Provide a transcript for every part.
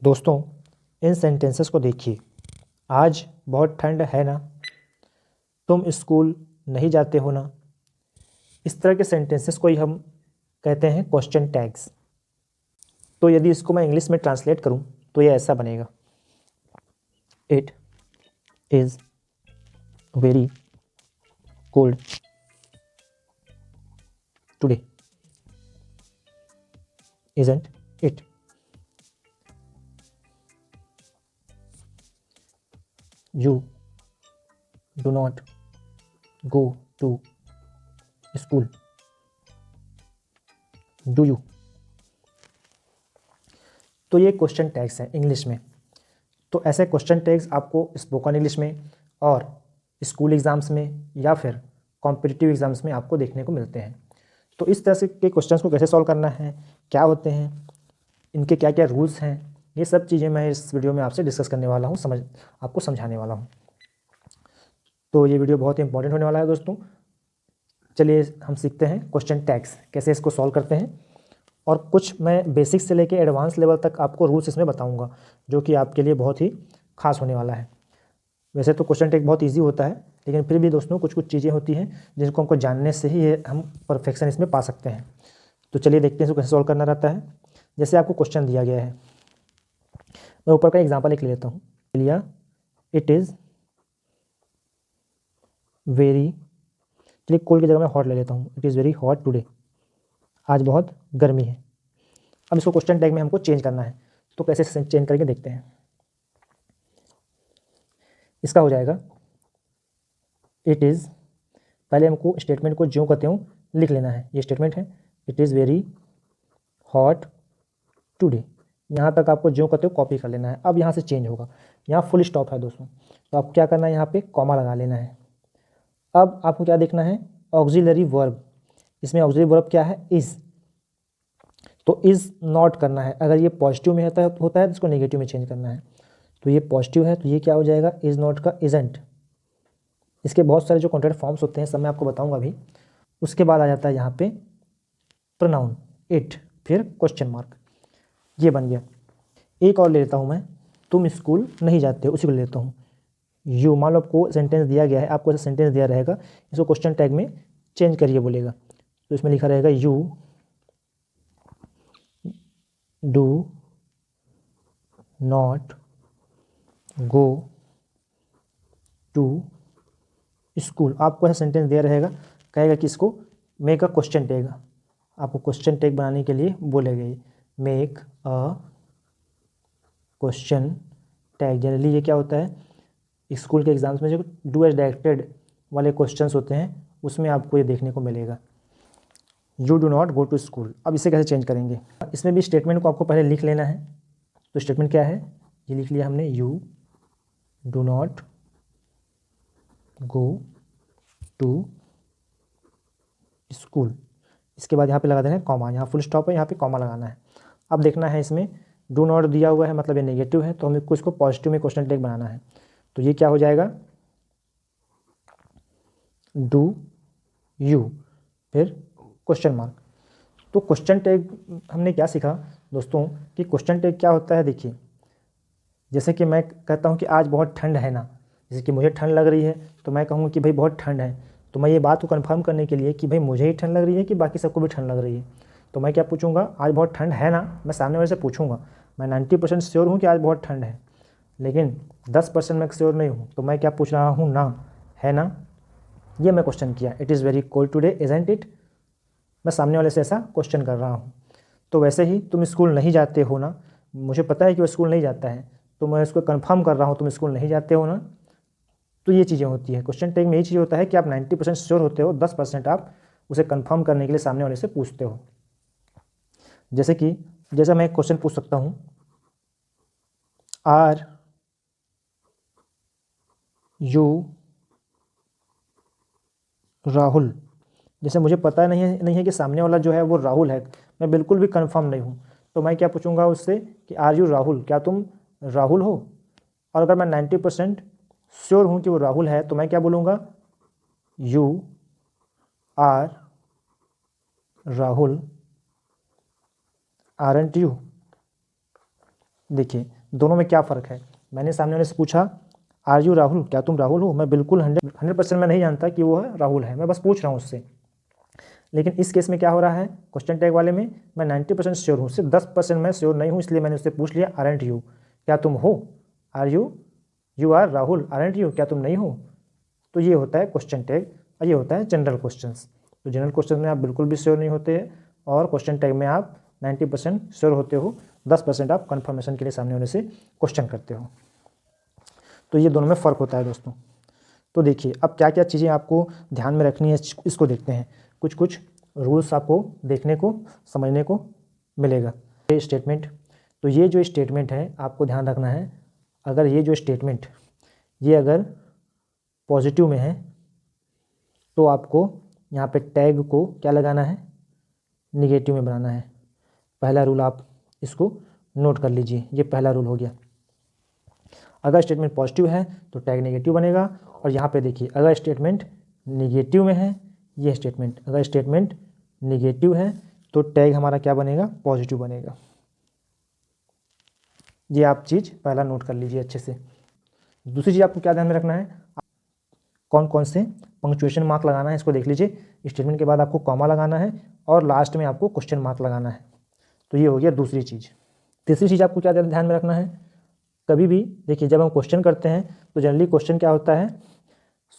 दोस्तों, इन सेंटेंसेस को देखिए। आज बहुत ठंड है ना, तुम स्कूल नहीं जाते हो ना। इस तरह के सेंटेंसेस को ही हम कहते हैं क्वेश्चन टैग्स। तो यदि इसको मैं इंग्लिश में ट्रांसलेट करूं तो ये ऐसा बनेगा, it is very cold today, isn't it. You do not go to school, do you. तो ये क्वेश्चन टैग्स हैं इंग्लिश में। तो ऐसे क्वेश्चन टैग्स आपको स्पोकन इंग्लिश में और स्कूल एग्ज़ाम्स में या फिर कॉम्पिटिटिव एग्ज़ाम्स में आपको देखने को मिलते हैं। तो इस तरह से के क्वेश्चंस को कैसे सॉल्व करना है, क्या होते हैं, इनके क्या क्या रूल्स हैं, ये सब चीज़ें मैं इस वीडियो में आपसे डिस्कस करने वाला हूँ, आपको समझाने वाला हूँ। तो ये वीडियो बहुत ही इंपॉर्टेंट होने वाला है दोस्तों। चलिए हम सीखते हैं क्वेश्चन टैग्स कैसे इसको सॉल्व करते हैं, और कुछ मैं बेसिक्स से लेके एडवांस लेवल तक आपको रूल्स इसमें बताऊंगा जो कि आपके लिए बहुत ही खास होने वाला है। वैसे तो क्वेश्चन टैग बहुत इजी होता है, लेकिन फिर भी दोस्तों कुछ कुछ चीज़ें होती हैं जिनको हमको जानने से ही ये हम परफेक्शन इसमें पा सकते हैं। तो चलिए देखते हैं इसको कैसे सॉल्व करना रहता है। जैसे आपको क्वेश्चन दिया गया है, मैं ऊपर का एग्जाम्पल लिख लेता हूँ। लिया, इट इज़ वेरी, चलिए कोल्ड की जगह मैं हॉट ले लेता हूँ। It is very hot today, आज बहुत गर्मी है। अब इसको क्वेश्चन टैग में हमको चेंज करना है, तो कैसे चेंज करके देखते हैं। इसका हो जाएगा इट इज़, पहले हमको स्टेटमेंट को ज्यों कहते हूँ लिख लेना है। ये स्टेटमेंट है, it is very hot today. यहाँ तक आपको ज्यों कहते हो कॉपी कर लेना है। अब यहाँ से चेंज होगा, यहाँ फुल स्टॉप है दोस्तों, तो आपको क्या करना है, यहाँ पे कॉमा लगा लेना है। अब आपको क्या देखना है, ऑक्सिलरी वर्ब। इसमें ऑक्सिलरी वर्ब क्या है, इज़। तो इज़ नॉट करना है। अगर ये पॉजिटिव में होता है तो इसको नेगेटिव में चेंज करना है। तो ये पॉजिटिव है तो ये क्या हो जाएगा, इज़ नॉट का इज़ंट। इसके बहुत सारे जो कॉन्ट्रैक्ट फॉर्म्स होते हैं सब मैं आपको बताऊंगा अभी। उसके बाद आ जाता है यहाँ पे प्रोनाउन इट, फिर क्वेश्चन मार्क, ये बन गया। एक और ले लेता हूँ मैं, तुम स्कूल नहीं जाते हो, उसी को ले लेता हूँ। यू, मान लो आपको सेंटेंस दिया गया है, आपको ऐसा सेंटेंस दिया रहेगा, इसको क्वेश्चन टैग में चेंज करिए बोलेगा। तो इसमें लिखा रहेगा you do not go to school. आपको ऐसा सेंटेंस दिया रहेगा, कहेगा कि इसको मेक अ क्वेश्चन टैग। आपको क्वेश्चन टैग बनाने के लिए बोलेगा ये make a question tag. Generally ये क्या होता है, स्कूल के एग्जाम्स में जो डू एज डायरेक्टेड वाले क्वेश्चंस होते हैं उसमें आपको ये देखने को मिलेगा, you do not go to school. अब इसे कैसे चेंज करेंगे, इसमें भी स्टेटमेंट को आपको पहले लिख लेना है। तो स्टेटमेंट क्या है, ये लिख लिया हमने, you do not go to school. इसके बाद यहाँ पे लगा देना है कॉमा, यहाँ फुल स्टॉप है, यहाँ पे कॉमा लगाना है। अब देखना है इसमें डू नॉट दिया हुआ है, मतलब ये नेगेटिव है, तो हमें इसको पॉजिटिव में क्वेश्चन टैग बनाना है। तो ये क्या हो जाएगा, डू यू, फिर क्वेश्चन मार्क। तो क्वेश्चन टैग हमने क्या सीखा दोस्तों, कि क्वेश्चन टैग क्या होता है। देखिए, जैसे कि मैं कहता हूँ कि आज बहुत ठंड है ना, जैसे कि मुझे ठंड लग रही है तो मैं कहूँगा कि भाई बहुत ठंड है। तो मैं ये बात को कंफर्म करने के लिए कि भाई मुझे ही ठंड लग रही है कि बाकी सबको भी ठंड लग रही है, तो मैं क्या पूछूंगा, आज बहुत ठंड है ना। मैं सामने वाले से पूछूंगा, मैं 90% श्योर हूँ कि आज बहुत ठंड है, लेकिन 10% मैं श्योर नहीं हूँ, तो मैं क्या पूछ रहा हूँ, ना, है ना। ये मैं क्वेश्चन किया, it is very cold today isn't it. मैं सामने वाले से ऐसा क्वेश्चन कर रहा हूँ। तो वैसे ही तुम स्कूल नहीं जाते हो ना, मुझे पता है कि वो स्कूल नहीं जाता है, तो मैं इसको कंफर्म कर रहा हूँ तुम स्कूल नहीं जाते हो ना। तो ये चीज़ें होती हैं क्वेश्चन टैग में। यही चीज़ होता है कि आप 90% श्योर होते हो, 10% आप उसे कंफर्म करने के लिए सामने वाले से पूछते हो। जैसे कि जैसा मैं एक क्वेश्चन पूछ सकता हूँ, आर यू राहुल। जैसे मुझे पता नहीं है कि सामने वाला जो है वो राहुल है, मैं बिल्कुल भी कंफर्म नहीं हूँ, तो मैं क्या पूछूंगा उससे कि आर यू राहुल, क्या तुम राहुल हो। और अगर मैं 90% श्योर हूँ कि वो राहुल है, तो मैं क्या बोलूँगा, you are Rahul aren't you. देखिए दोनों में क्या फ़र्क है। मैंने सामने वाले से पूछा आर यू राहुल, क्या तुम राहुल हो? मैं बिल्कुल 100% मैं नहीं जानता कि वो है राहुल है, मैं बस पूछ रहा हूँ उससे। लेकिन इस केस में क्या हो रहा है, क्वेश्चन टैग वाले में मैं 90% श्योर हूँ, सिर्फ 10% मैं श्योर नहीं हूँ, इसलिए मैंने उससे पूछ लिया आरंट यू, क्या तुम हो? Are you are Rahul, aren't you, क्या तुम नहीं हो? तो ये होता है क्वेश्चन टैग और ये होता है जनरल क्वेश्चंस। तो जनरल क्वेश्चन में आप बिल्कुल भी श्योर नहीं होते हैं और क्वेश्चन टैग में आप 90% श्योर होते हो, 10% आप कन्फर्मेशन के लिए सामने वाले से क्वेश्चन करते हो। तो ये दोनों में फ़र्क होता है दोस्तों। तो देखिए अब क्या क्या चीज़ें आपको ध्यान में रखनी है, इसको देखते हैं। कुछ कुछ रूल्स आपको देखने को समझने को मिलेगा। ये स्टेटमेंट, तो ये जो स्टेटमेंट है आपको ध्यान रखना है, अगर ये जो स्टेटमेंट ये अगर पॉजिटिव में है तो आपको यहाँ पे टैग को क्या लगाना है, निगेटिव में बनाना है। पहला रूल आप इसको नोट कर लीजिए, ये पहला रूल हो गया। अगर स्टेटमेंट पॉजिटिव है तो टैग नेगेटिव बनेगा, और यहाँ पे देखिए अगर स्टेटमेंट नेगेटिव में है, ये स्टेटमेंट अगर स्टेटमेंट नेगेटिव है तो टैग हमारा क्या बनेगा, पॉजिटिव बनेगा। ये आप चीज़ पहला नोट कर लीजिए अच्छे से। दूसरी चीज़ आपको क्या ध्यान में रखना है, कौन कौन से पंक्चुएशन मार्क लगाना है इसको देख लीजिए। स्टेटमेंट के बाद आपको कॉमा लगाना है और लास्ट में आपको क्वेश्चन मार्क लगाना है। तो ये हो गया दूसरी चीज़। तीसरी चीज़ आपको क्या ध्यान में रखना है, कभी भी देखिए जब हम क्वेश्चन करते हैं तो जनरली क्वेश्चन क्या होता है,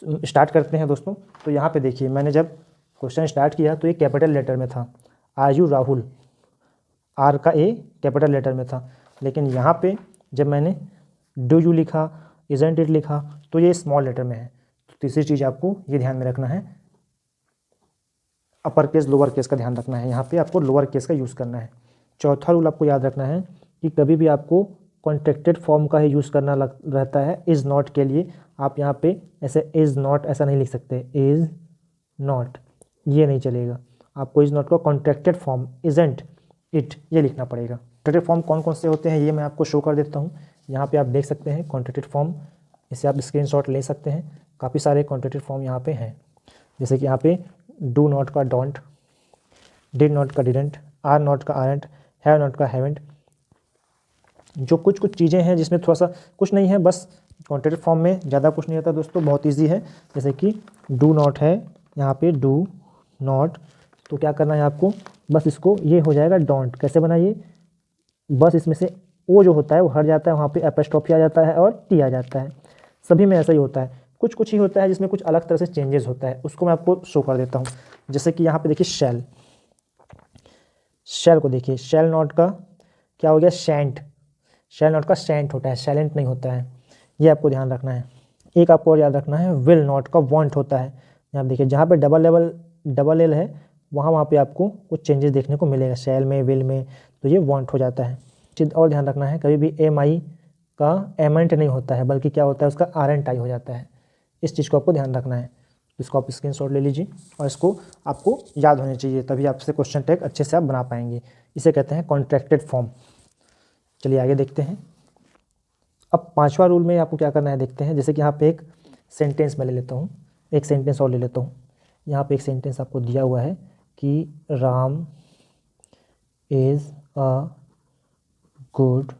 स्टार्ट करते हैं दोस्तों। तो यहाँ पे देखिए मैंने जब क्वेश्चन स्टार्ट किया तो ये कैपिटल लेटर में था, आर यू राहुल, आर का ए कैपिटल लेटर में था। लेकिन यहाँ पे जब मैंने डू यू लिखा, इजंट इट लिखा, तो ये स्मॉल लेटर में है। तो तीसरी चीज़ आपको ये ध्यान में रखना है, अपर केस लोअर केस का ध्यान रखना है, यहाँ पे आपको लोअर केस का यूज़ करना है। चौथा रूल आपको याद रखना है कि कभी भी आपको कॉन्ट्रैक्टेड फॉर्म का ही यूज़ करना रहता है इज़ नॉट के लिए। आप यहाँ पे ऐसे इज़ नॉट ऐसा नहीं लिख सकते, इज़ नॉट ये नहीं चलेगा, आपको इज़ नॉट का कॉन्ट्रैक्टेड फॉर्म इज़ेंट इट ये लिखना पड़ेगा। कॉन्ट्रैक्टेड फॉर्म कौन कौन से होते हैं ये मैं आपको शो कर देता हूँ। यहाँ पे आप देख सकते हैं कॉन्ट्रैक्टेड फॉर्म, इसे आप स्क्रीनशॉट ले सकते हैं। काफ़ी सारे कॉन्ट्रैक्टेड फॉर्म यहाँ पे हैं, जैसे कि यहाँ पे डू नॉट का डोंट, डिड नॉट का डिडंट, आर नॉट का आरंट, हैव नॉट का हैवेंट। जो कुछ कुछ चीज़ें हैं जिसमें थोड़ा सा कुछ नहीं है, बस कॉन्ट्रैक्टेड फॉर्म में ज़्यादा कुछ नहीं रहता दोस्तों, बहुत ईजी है। जैसे कि डू नॉट है, यहाँ पे डू नॉट, तो क्या करना है आपको, बस इसको ये हो जाएगा डोंट। कैसे बनाइए, बस इसमें से ओ जो होता है वो हट जाता है, वहाँ पे एपोस्ट्रोफी आ जाता है और टी आ जाता है। सभी में ऐसा ही होता है, कुछ कुछ ही होता है जिसमें कुछ अलग तरह से चेंजेस होता है, उसको मैं आपको शो कर देता हूँ। जैसे कि यहाँ पे देखिए शैल, शैल को देखिए, शैल नॉट का क्या हो गया, शैंट, शैल नॉट का शैंट होता है, शैलेंट नहीं होता है, ये आपको ध्यान रखना है। एक आपको और याद रखना है, विल नॉट का वांट होता है। यहाँ देखिए जहाँ पे डबल एल है वहाँ पे आपको कुछ चेंजेस देखने को मिलेगा, शैल में, विल में, तो ये वांट हो जाता है। चीज़ और ध्यान रखना है, कभी भी एम आई का एमेंट नहीं होता है, बल्कि क्या होता है उसका आर एंट आई हो जाता है। इस चीज़ को आपको ध्यान रखना है। इसको आप स्क्रीनशॉट ले लीजिए और इसको आपको याद होने चाहिए, तभी आपसे क्वेश्चन टैग अच्छे से आप बना पाएंगे। इसे कहते हैं कॉन्ट्रैक्टेड फॉर्म। चलिए आगे देखते हैं। अब पांचवा रूल में आपको क्या करना है देखते हैं। जैसे कि यहाँ पे एक सेंटेंस मैं ले लेता हूँ, एक सेंटेंस और ले लेता हूँ। यहाँ पे एक सेंटेंस आपको दिया हुआ है कि Ram is a good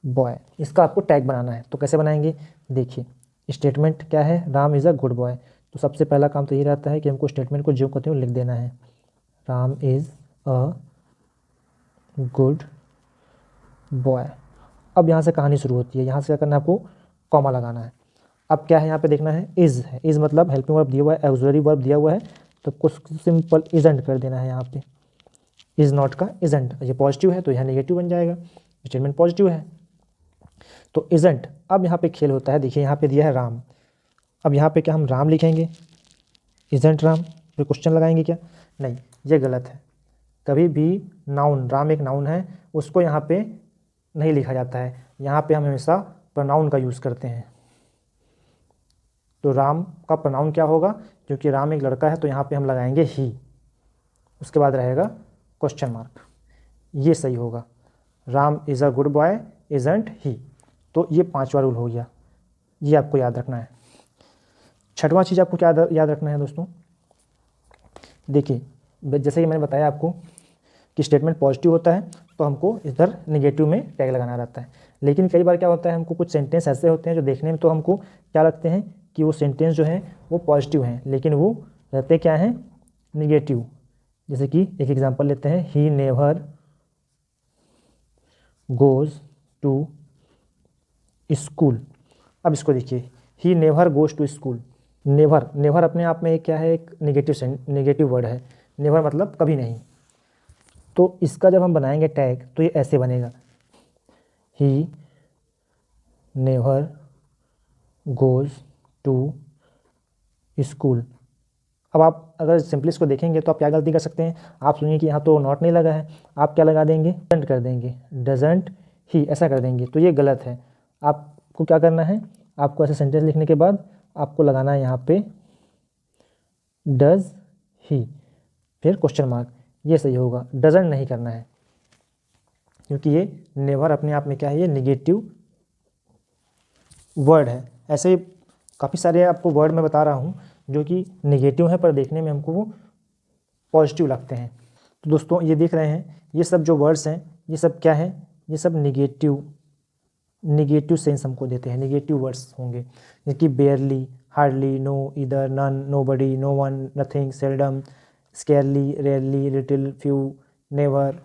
boy, इसका आपको टैग बनाना है। तो कैसे बनाएंगे, देखिए स्टेटमेंट क्या है, Ram is a good boy. तो सबसे पहला काम तो ये रहता है कि हमको स्टेटमेंट को जो कहते हैं लिख देना है, Ram is a good boy. अब यहाँ से कहानी शुरू होती है, यहाँ से क्या करना है आपको, कॉमा लगाना है। अब क्या है यहाँ पे देखना है, इज़ है, इज़ मतलब हेल्पिंग वर्ब दिया हुआ है, ऑक्सिलरी वर्ब दिया हुआ है, तो कुछ सिंपल इज़ेंट कर देना है यहाँ पे, इज़ नॉट का इज़ेंट। ये पॉजिटिव है तो यहाँ नेगेटिव बन जाएगा, स्टेटमेंट पॉजिटिव है तो इज़ेंट। अब यहाँ पे खेल होता है, देखिए यहाँ पे दिया है राम, अब यहाँ पे क्या हम राम लिखेंगे, इज़ेंट राम, फिर क्वेश्चन लगाएंगे क्या, नहीं ये गलत है। कभी भी नाउन, राम एक नाउन है, उसको यहाँ पे नहीं लिखा जाता है, यहाँ पे हम हमेशा प्रोनाउन का यूज़ करते हैं। तो राम का प्रोनाउन क्या होगा, क्योंकि राम एक लड़का है तो यहाँ पे हम लगाएंगे ही, उसके बाद रहेगा क्वेश्चन मार्क, ये सही होगा। Ram is a good boy isn't he. तो ये पांचवा रूल हो गया, ये आपको याद रखना है। छठवां चीज़ आपको क्या याद रखना है दोस्तों, देखिए जैसे कि मैंने बताया आपको कि स्टेटमेंट पॉजिटिव होता है तो हमको इधर नेगेटिव में टैग लगाना रहता है। लेकिन कई बार क्या होता है, हमको कुछ सेंटेंस ऐसे होते हैं जो देखने में तो हमको क्या लगते हैं कि वो सेंटेंस जो है वो पॉजिटिव हैं, लेकिन वो रहते क्या हैं, निगेटिव। जैसे कि एक एग्जांपल लेते हैं, he never goes to school. अब इसको देखिए, he never goes to school. Never, never अपने आप में एक क्या है, एक नेगेटिव वर्ड है। नेवर मतलब कभी नहीं। तो इसका जब हम बनाएंगे टैग तो ये ऐसे बनेगा, he never goes to school. अब आप अगर सिंपली इसको देखेंगे तो आप क्या गलती कर सकते हैं, आप सुनिए कि यहाँ तो नॉट नहीं लगा है, आप क्या लगा देंगे, डजंट कर देंगे, डजंट ही ऐसा कर देंगे, तो ये गलत है। आपको क्या करना है, आपको ऐसे सेंटेंस लिखने के बाद आपको लगाना है यहाँ पे डज ही, फिर क्वेश्चन मार्क, ये सही होगा। डजंट नहीं करना है, क्योंकि ये नेवर अपने आप में क्या है, ये निगेटिव वर्ड है। ऐसे काफ़ी सारे आपको वर्ड मैं बता रहा हूँ जो कि निगेटिव है पर देखने में हमको वो पॉजिटिव लगते हैं। तो दोस्तों ये देख रहे हैं, ये सब जो वर्ड्स हैं ये सब क्या है, ये सब निगेटिव सेंस हमको देते हैं, निगेटिव वर्ड्स होंगे, जैसे कि barely, hardly, no, neither, none, nobody, no one, nothing, seldom, scarcely, rarely, little, few, never.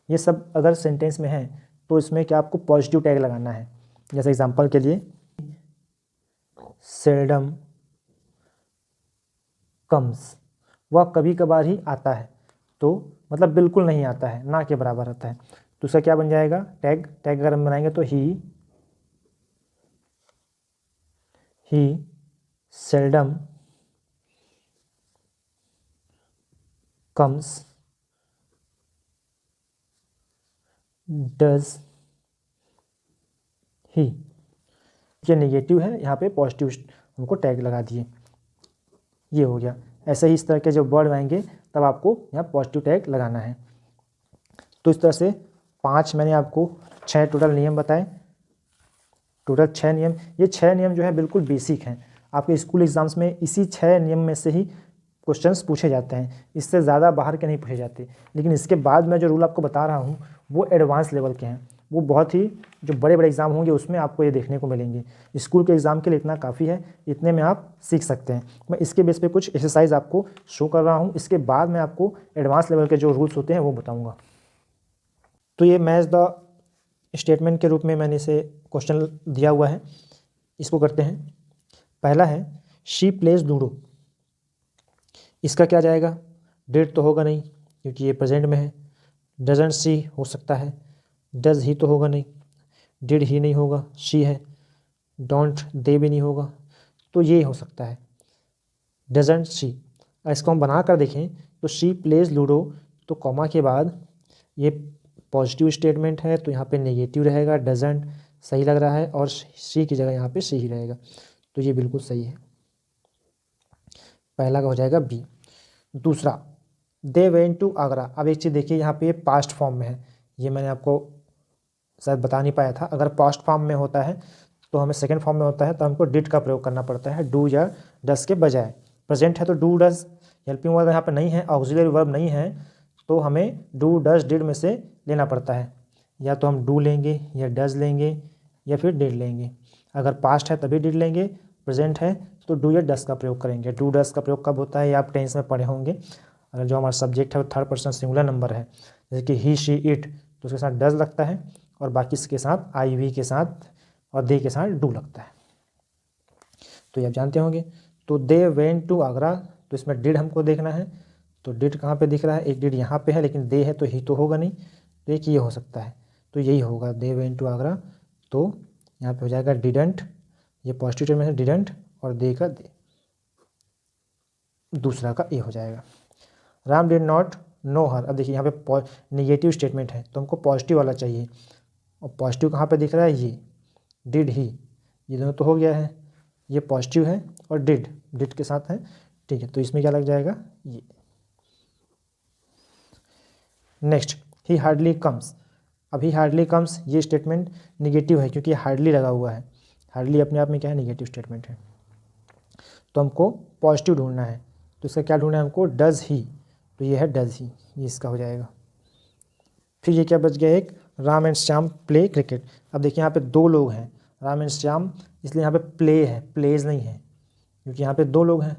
ये सब अगर सेंटेंस में है तो इसमें क्या आपको पॉजिटिव टैग लगाना है। जैसे एग्जांपल के लिए, सेल्डम कम्स, वह कभी कभार ही आता है, तो मतलब बिल्कुल नहीं आता है, ना के बराबर आता है। तो उसका क्या बन जाएगा टैग, अगर हम बनाएंगे तो ही सेल्डम कम्स, डज ही। ये नेगेटिव है, यहाँ पे पॉजिटिव हमको टैग लगा दिए, ये हो गया। ऐसे ही इस तरह के जब वर्ड आएंगे तब आपको यहाँ पॉजिटिव टैग लगाना है। तो इस तरह से 5 मैंने आपको 6 टोटल नियम बताए, टोटल 6 नियम। ये 6 नियम जो है बिल्कुल बेसिक हैं, आपके स्कूल एग्जाम्स में इसी 6 नियम में से ही क्वेश्चंस पूछे जाते हैं, इससे ज़्यादा बाहर के नहीं पूछे जाते। लेकिन इसके बाद मैं जो रूल आपको बता रहा हूँ वो एडवांस लेवल के हैं, वो बहुत ही जो बड़े बड़े एग्ज़ाम होंगे उसमें आपको ये देखने को मिलेंगे। स्कूल के एग्ज़ाम के लिए इतना काफ़ी है, इतने में आप सीख सकते हैं। मैं इसके बेस पे कुछ एक्सरसाइज आपको शो कर रहा हूँ, इसके बाद मैं आपको एडवांस लेवल के जो रूल्स होते हैं वो बताऊँगा। तो ये मैच द स्टेटमेंट के रूप में मैंने इसे क्वेश्चन दिया हुआ है, इसको करते हैं। पहला है शी प्लेज लूडो, इसका क्या जाएगा, डिड तो होगा नहीं क्योंकि ये प्रेजेंट में है, डजंट सी हो सकता है, डज ही तो होगा नहीं, डिड ही नहीं होगा, शी है, डोंट दे भी नहीं होगा, तो ये हो सकता है डजंट शी। इसको हम बना कर देखें तो शी प्लेज लूडो, तो कॉमा के बाद ये पॉजिटिव स्टेटमेंट है तो यहाँ पे नेगेटिव रहेगा, डजंट सही लग रहा है और शी की जगह यहाँ पे शी ही रहेगा, तो ये बिल्कुल सही है, पहला का हो जाएगा बी। दूसरा, दे वेंट टू आगरा। अब एक चीज़ देखिए, यहाँ पे पास्ट फॉर्म में है, ये मैंने आपको शायद बता नहीं पाया था। अगर पास्ट फॉर्म में होता है तो हमें सेकंड फॉर्म में होता है तो हमको डिड का प्रयोग करना पड़ता है डू या डस के बजाय। प्रेजेंट है तो डू डज, हेल्पिंग वर्ब यहाँ पे नहीं है, ऑक्सिलरी वर्ब नहीं है, तो हमें डू डज डिड में से लेना पड़ता है, या तो हम डू लेंगे या डज लेंगे या फिर डिड लेंगे। अगर पास्ट है तभी डिड लेंगे, प्रेजेंट है तो डू या डस का प्रयोग करेंगे। डू डस का प्रयोग कब होता है ये आप टेंस में पढ़े होंगे। अगर जो हमारा सब्जेक्ट है वो थर्ड पर्सन सिंगुलर नंबर है, जैसे कि ही शी इट, तो उसके साथ डज लगता है और बाकी इसके साथ आई वी के साथ और दे के साथ डू लगता है, तो ये आप जानते होंगे। तो दे वेंट टू आगरा, तो इसमें डिड हमको देखना है, तो डिड कहाँ पे दिख रहा है, एक डिड यहाँ पे है लेकिन दे है तो ही तो होगा नहीं, तो एक ये हो सकता है, तो यही होगा दे वेंट टू आगरा। तो यहाँ पे हो जाएगा डिडंट, ये पॉजिटिव टर्म है डिडंट, और दे का दे, दूसरा का ए हो जाएगा। राम डिड नॉट नो हर। अब देखिए यहाँ पे निगेटिव स्टेटमेंट है तो हमको पॉजिटिव वाला चाहिए, और पॉजिटिव कहाँ पे दिख रहा है, ये डिड ही, ये दोनों तो हो गया है, ये पॉजिटिव है और डिड के साथ है, ठीक है, तो इसमें क्या लग जाएगा ये। नेक्स्ट, ही हार्डली कम्स। अभी हार्डली कम्स ये स्टेटमेंट निगेटिव है क्योंकि हार्डली लगा हुआ है, हार्डली अपने आप में क्या है, निगेटिव स्टेटमेंट है, तो हमको पॉजिटिव ढूंढना है, तो इसका क्या ढूंढना है हमको, डज ही, तो ये है डज ही, ये इसका हो जाएगा। फिर ये क्या बच गया, एक Ram and Shyam play cricket. अब देखिए यहाँ पे 2 लोग हैं, राम एंड श्याम, इसलिए यहाँ पे प्ले है, प्लेज नहीं है, क्योंकि यहाँ पे 2 लोग हैं।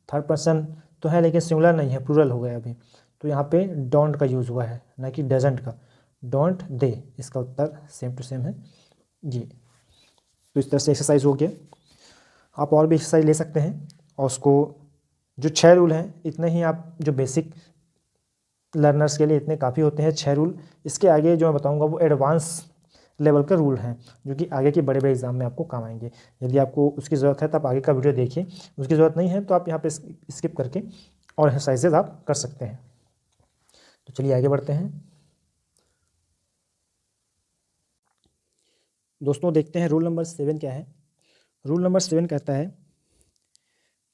थर्ड पर्सन तो है लेकिन सिंगुलर नहीं है, प्लूरल हो गया अभी। तो यहाँ पे डोंट का यूज़ हुआ है, ना कि डजंट का। डोंट दे, इसका उत्तर सेम टू सेम है ये। तो इस तरह से एक्सरसाइज हो गया। आप और भी एक्सरसाइज ले सकते हैं, और उसको जो 6 रूल हैं इतने ही आप जो बेसिक लर्नर्स के लिए इतने काफ़ी होते हैं 6 रूल। इसके आगे जो मैं बताऊंगा वो एडवांस लेवल के रूल हैं, जो कि आगे के बड़े बड़े एग्जाम में आपको काम आएंगे। यदि आपको उसकी ज़रूरत है तो आप आगे का वीडियो देखिए, उसकी ज़रूरत नहीं है तो आप यहाँ पे स्किप करके और एक्सरसाइजेज आप कर सकते हैं। तो चलिए आगे बढ़ते हैं दोस्तों, देखते हैं रूल नंबर 7 क्या है। रूल नंबर 7 कहता है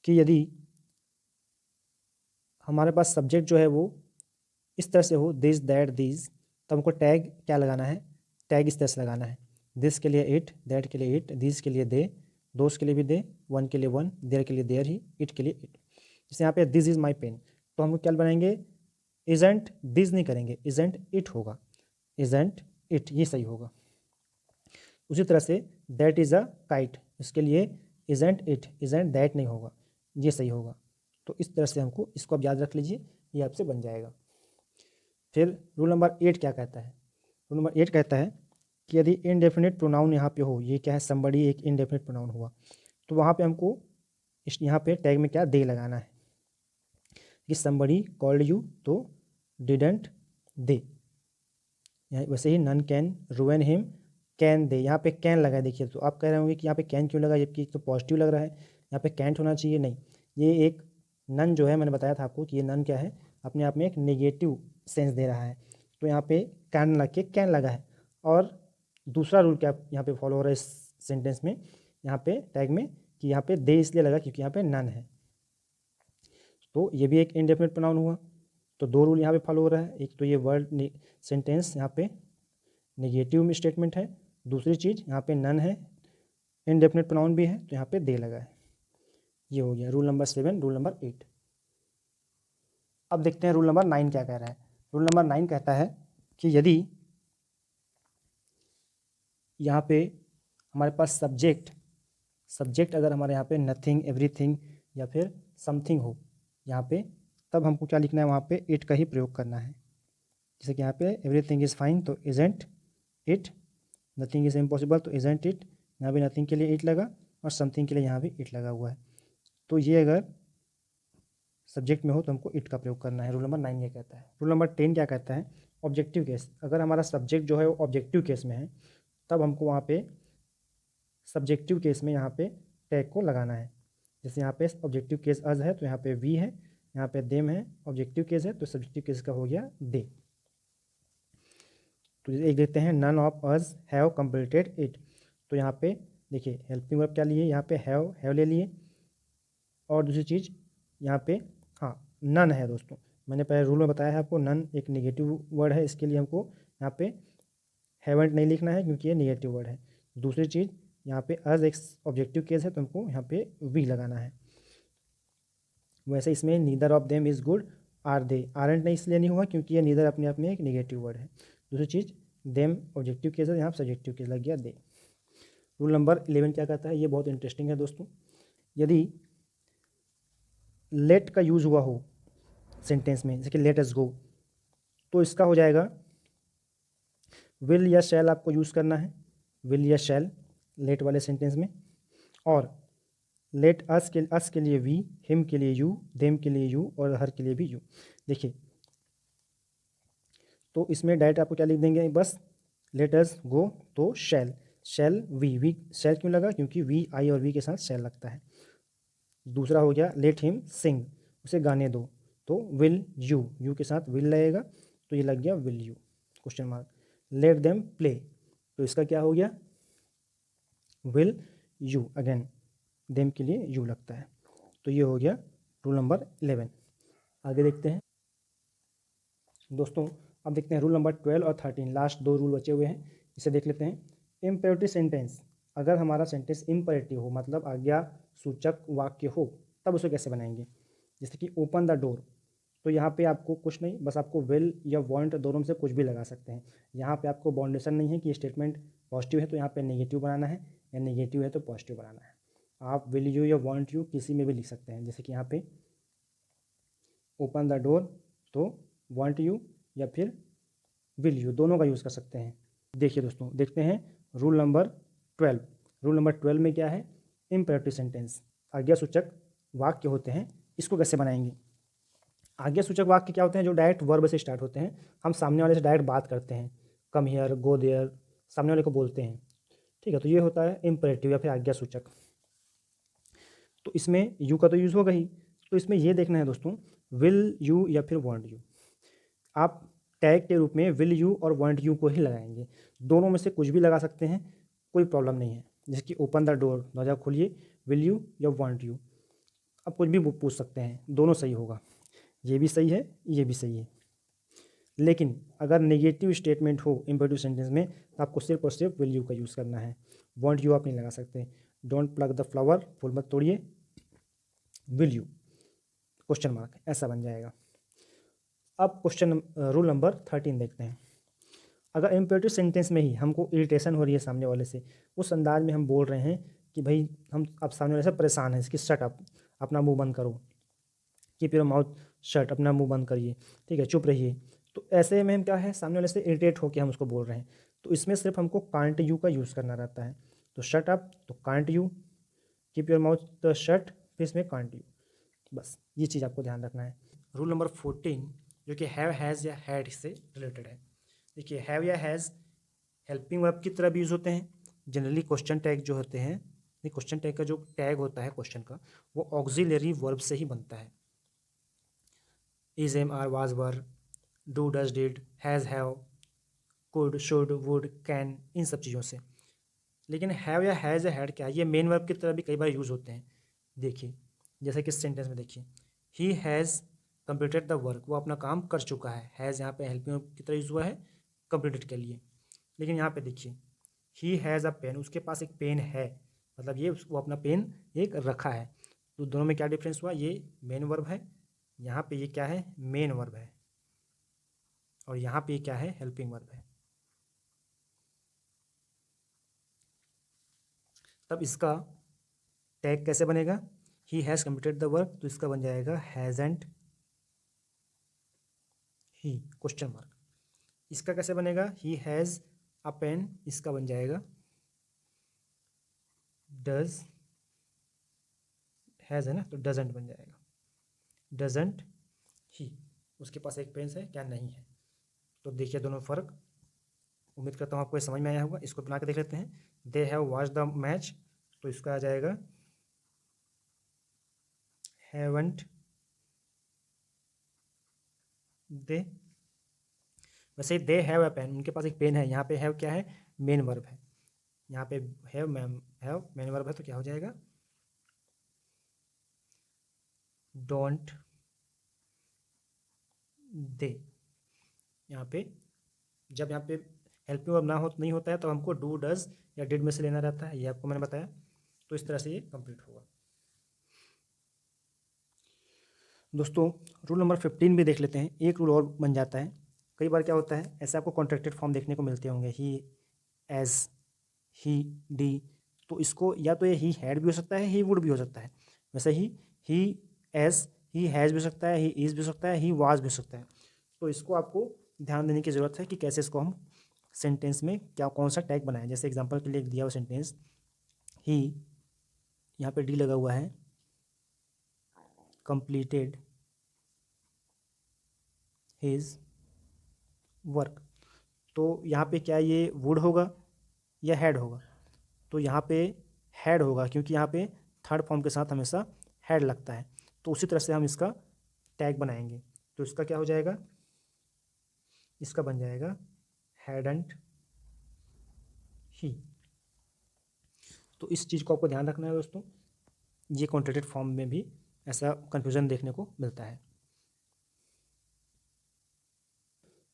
कि यदि हमारे पास सब्जेक्ट जो है वो इस तरह से हो, दिस दैट दीज, तो हमको टैग क्या लगाना है, टैग इस तरह से लगाना है। दिस के लिए इट, दैट के लिए इट, दिस के लिए दे, दोस्त के लिए भी दे, वन के लिए वन, देयर के लिए देयर ही, इट के लिए इट। जैसे यहाँ पे दिस इज़ माई पेन, तो हम क्या बनाएंगे, इजेंट दिस नहीं करेंगे, इजेंट इट होगा, इजेंट इट, ये सही होगा। उसी तरह say that is a kite, इसके लिए इजेंट इट, इजेंट दैट नहीं होगा, ये सही होगा। तो इस तरह से हमको इसको आप याद रख लीजिए, ये आपसे बन जाएगा। फिर रूल नंबर 8 क्या कहता है, रूल नंबर 8 कहता है कि यदि इनडेफिनिट प्रोनाउन यहाँ पे हो, ये क्या है, समबडी एक इनडेफिनिट प्रोनाउन हुआ, तो वहाँ पे हमको इस यहाँ पे टैग में क्या दे लगाना है, कि समबडी कॉल्ड यू, तो डिडंट दे। वैसे ही none can ruin him, can they, यहाँ पे कैन लगा है। देखिए तो आप कह रहे होंगे कि यहाँ पे कैन क्यों लगा, जबकि तो पॉजिटिव लग रहा है, यहाँ पे कैंट होना चाहिए। नहीं, ये एक नन जो है, मैंने बताया था आपको कि ये नन क्या है, अपने आप में एक नेगेटिव सेंस दे रहा है, तो यहाँ पे कैन लग के कैन लगा है। और दूसरा रूल क्या यहाँ पे फॉलो हो रहा है इस सेंटेंस में, यहाँ पे टैग में, कि यहाँ पे दे इसलिए लगा क्योंकि यहाँ पे नन है, तो ये भी एक इनडेफिनिट प्रोनाउन हुआ। तो 2 रूल यहाँ पे फॉलो हो रहा है, एक तो ये वर्ड सेंटेंस यहाँ पे नेगेटिव में स्टेटमेंट है, दूसरी चीज़ यहाँ पे नन है, इनडेफिनिट प्रोनाउन भी है, तो यहाँ पे दे लगा है। ये हो गया रूल नंबर 7, रूल नंबर 8। अब देखते हैं रूल नंबर 9 क्या कह रहा है। रूल नंबर 9 कहता है कि यदि यहाँ पे हमारे पास सब्जेक्ट अगर हमारे यहाँ पे नथिंग, एवरीथिंग या फिर समथिंग हो यहाँ पे, तब हमको क्या लिखना है, वहाँ पे इट का ही प्रयोग करना है। जैसे कि यहाँ पे एवरीथिंग इज़ फाइन, तो isn't it, nothing is impossible, तो इजेंट इट, यहाँ भी नथिंग के लिए इट लगा, और समथिंग के लिए यहाँ भी इट लगा हुआ है। तो ये अगर सब्जेक्ट में हो तो हमको इट का प्रयोग करना है। रूल नंबर 9 ये कहता है। रूल नंबर 10 क्या कहता है, ऑब्जेक्टिव केस। अगर हमारा सब्जेक्ट जो है वो ऑब्जेक्टिव केस में है, तब हमको वहाँ पे सब्जेक्टिव केस में यहाँ पे टैग को लगाना है। जैसे यहाँ पे ऑब्जेक्टिव केस अज है, तो यहाँ पे वी है, यहाँ पे देम है, ऑब्जेक्टिव केस है, तो सब्जेक्टिव केस का हो गया दे। तो एक देखते हैं, none of us have completed it. तो यहाँ पे देखिए हेल्पिंग वर्ब क्या लिए, यहाँ पे हैव ले लिए, और दूसरी चीज़ यहाँ पे हाँ नन है दोस्तों। मैंने पहले रूल में बताया है आपको, नन एक नेगेटिव वर्ड है, इसके लिए हमको यहाँ पे हैवेंट नहीं लिखना है क्योंकि ये नेगेटिव वर्ड है। दूसरी चीज़ यहाँ पे अज एक ऑब्जेक्टिव केस है, तो हमको यहाँ पे वी लगाना है। वैसे इसमें neither of them is good, are they, aren't नहीं इसलिए नहीं हुआ क्योंकि ये नीदर अपने आप में एक नेगेटिव वर्ड है। दूसरी चीज़ देम ऑब्जेक्टिव केस है, यहाँ पर सब्जेक्टिव केस लग गया दे। रूल नंबर 11 क्या कहता है, ये बहुत इंटरेस्टिंग है दोस्तों। यदि लेट का यूज़ हुआ हो सेंटेंस में, जैसे कि लेट अस गो, तो इसका हो जाएगा विल या शैल आपको यूज़ करना है, विल या शैल लेट वाले सेंटेंस में। और लेट अस के लिए वी, हिम के लिए यू, देम के लिए यू, और हर के लिए भी यू। देखिए तो इसमें डायरेक्ट आपको क्या लिख देंगे, बस लेट अस गो, तो शैल वी शैल क्यों लगा, क्योंकि वी आई और वी के साथ शैल लगता है। दूसरा हो गया लेट हिम सिंग, उसे गाने दो, तो विल यू के साथ विल लगेगा, तो ये लग गया will you question mark. Let them play, तो इसका क्या हो गया, विल यू, अगेन देम के लिए यू लगता है। तो ये हो गया रूल नंबर 11। आगे देखते हैं दोस्तों, अब देखते हैं रूल नंबर 12 और 13, लास्ट 2 रूल बचे हुए हैं, इसे देख लेते हैं। इम्पेरेटिव सेंटेंस, अगर हमारा सेंटेंस इम्पेरेटिव हो, मतलब आज्ञा सूचक वाक्य हो, तब उसे कैसे बनाएंगे। जैसे कि ओपन द डोर, तो यहाँ पे आपको कुछ नहीं, बस आपको विल या वांट दोनों में से कुछ भी लगा सकते हैं। यहाँ पे आपको बाउंडेशन नहीं है कि स्टेटमेंट पॉजिटिव है तो यहाँ पे नेगेटिव बनाना है, या नेगेटिव है तो पॉजिटिव बनाना है। आप विल यू या वांट यू किसी में भी लिख सकते हैं। जैसे कि यहाँ पे ओपन द डोर, तो वांट यू या फिर विल यू दोनों का यूज़ कर सकते हैं। देखिए दोस्तों, देखते हैं रूल नंबर 12। रूल नंबर 12 में क्या है, इम्पेरेटिव सेंटेंस, आज्ञासूचक वाक्य होते हैं, इसको कैसे बनाएंगे। आज्ञासूचक वाक्य क्या होते हैं, जो डायरेक्ट वर्ब से स्टार्ट होते हैं। हम सामने वाले से डायरेक्ट बात करते हैं, कम हियर, गो देयर, सामने वाले को बोलते हैं, ठीक है। तो ये होता है इम्पेरेटिव या फिर आज्ञासूचक। तो इसमें यू का तो यूज़ होगा ही, तो इसमें ये देखना है दोस्तों, विल यू या फिर वांट यू। आप टैग के रूप में विल यू और वांट यू को ही लगाएंगे। दोनों में से कुछ भी लगा सकते हैं, कोई प्रॉब्लम नहीं है। जैसे कि ओपन द डोर, दरवाजा खोलिए, विल यू या वांट यू, आप कुछ भी पूछ सकते हैं, दोनों सही होगा। ये भी सही है, ये भी सही है। लेकिन अगर नेगेटिव स्टेटमेंट हो इम्पेरेटिव सेंटेंस में, तो आपको सिर्फ और सिर्फ विल यू का यूज़ करना है, वांट यू आप नहीं लगा सकते। डोंट प्लग द फ्लावर, फूल मत तोड़िए, विल यू क्वेश्चन मार्क, ऐसा बन जाएगा। अब क्वेश्चन रूल नंबर 13 देखते हैं। अगर इम्पेरेटिव सेंटेंस में ही हमको इरिटेशन हो रही है सामने वाले से, उस अंदाज में हम बोल रहे हैं कि भाई हम अब सामने वाले से परेशान हैं, इसकी शट अप, अपना मुंह बंद करो, कीप योर माउथ शट, अपना मुंह बंद करिए, ठीक है, चुप रहिए। तो ऐसे में हम क्या है, सामने वाले से इरिटेट होकर हम उसको बोल रहे हैं, तो इसमें सिर्फ हमको कांट यू का यूज़ करना रहता है। तो शट अप तो can't you, keep your mouth shut फिर इसमें कांट यू, बस ये चीज़ आपको ध्यान रखना है। रूल नंबर 14 जो कि हैव, हैज़ या हैड से रिलेटेड है। देखिए हैव या हैज़ हेल्पिंग वर्ब की तरह भी यूज़ होते हैं। जनरली क्वेश्चन टैग जो होते हैं, क्वेश्चन टैग का जो टैग होता है क्वेश्चन का, वो ऑक्सिलरी वर्ब से ही बनता है। Is, am, are, was, were, do, does, did, has, have, could, should, would, can, इन सब चीज़ों से। लेकिन हैव या हैज़ या हैड क्या है, ये मेन वर्ब की तरह भी कई बार यूज़ होते हैं। देखिए जैसे कि सेंटेंस में देखिए, he has completed the work, वो अपना काम कर चुका है। हैज़ यहाँ पे हेल्पिंग वर्ब की तरह यूज़ हुआ है कंप्लीटेड के लिए। लेकिन यहाँ पे देखिए, ही हैज़ अ पेन, उसके पास एक पेन है, मतलब ये वो अपना पेन एक रखा है। तो दोनों में क्या डिफरेंस हुआ, ये मेन वर्ब है, यहाँ पे ये क्या है, मेन वर्ब है, और यहाँ पे क्या है, हेल्पिंग वर्ब है। तब इसका टैग कैसे बनेगा, he has completed the work, तो इसका बन जाएगा हैज़ेंट ही क्वेश्चन मार्क। इसका कैसे बनेगा, ही हैज़ अ पेन, इसका बन जाएगा डज, हैज़ है ना, तो डजेंट बन जाएगा, डजेंट ही, उसके पास एक पेन है क्या, नहीं है। तो देखिए दोनों फ़र्क, उम्मीद करता हूँ आपको ये समझ में आया होगा। इसको बना के देख लेते हैं। They have watch the match, तो इसका आ जाएगा हैवंट दे। वैसे दे हैव अ पेन, उनके पास एक पेन है, यहाँ पे हैव क्या है, मेन वर्ब है, यहाँ पे हैव मेन वर्ब है, तो क्या हो जाएगा, डोंट दे। यहाँ पे जब यहाँ पे हेल्पिंग वर्ब ना हो नहीं होता है तो हमको डू, डज या डिड में से लेना रहता है, ये आपको मैंने बताया। तो इस तरह से ये कंप्लीट होगा। दोस्तों रूल नंबर 15 भी देख लेते हैं। एक रूल और बन जाता है, कई बार क्या होता है, ऐसे आपको कॉन्ट्रैक्टेड फॉर्म देखने को मिलते होंगे, ही, एज, ही, डी, तो इसको या तो ये ही हैड भी हो सकता है, ही वुड भी हो सकता है। वैसे ही एज, ही हैज़ भी हो सकता है, ही इज़ भी हो सकता है, ही वाज भी हो सकता है। तो इसको आपको ध्यान देने की ज़रूरत है कि कैसे इसको हम सेंटेंस में क्या कौन सा टैग बनाएं। जैसे एग्जांपल के लिए दिया हुआ सेंटेंस, ही, यहाँ पे डी लगा हुआ है, कंप्लीटेड हिज वर्क, तो यहाँ पे क्या ये वुड होगा या हैड होगा, तो यहाँ पे हैड होगा, क्योंकि यहाँ पे थर्ड फॉर्म के साथ हमेशा हैड लगता है। तो उसी तरह से हम इसका टैग बनाएंगे, तो इसका क्या हो जाएगा, इसका बन जाएगा हैडंट ही। तो इस चीज़ को आपको ध्यान रखना है दोस्तों, ये कॉन्ट्रैक्टेड फॉर्म में भी ऐसा कन्फ्यूज़न देखने को मिलता है।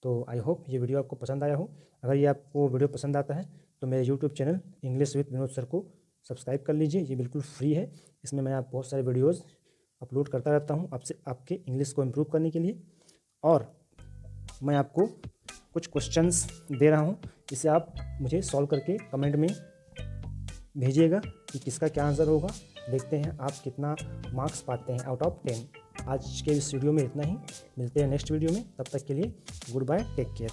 तो आई होप ये वीडियो आपको पसंद आया हो। अगर ये आपको वीडियो पसंद आता है तो मेरे YouTube channel English with Vinod sir को सब्सक्राइब कर लीजिए, ये बिल्कुल फ्री है। इसमें मैं आप बहुत सारे वीडियोज़ अपलोड करता रहता हूँ आपसे आपके इंग्लिश को इम्प्रूव करने के लिए। और मैं आपको कुछ क्वेश्चंस दे रहा हूँ, इसे आप मुझे सॉल्व करके कमेंट में भेजिएगा कि किसका क्या आंसर होगा। देखते हैं आप कितना मार्क्स पाते हैं आउट ऑफ 10। आज के इस वीडियो में इतना ही, मिलते हैं नेक्स्ट वीडियो में, तब तक के लिए गुड बाय, टेक केयर।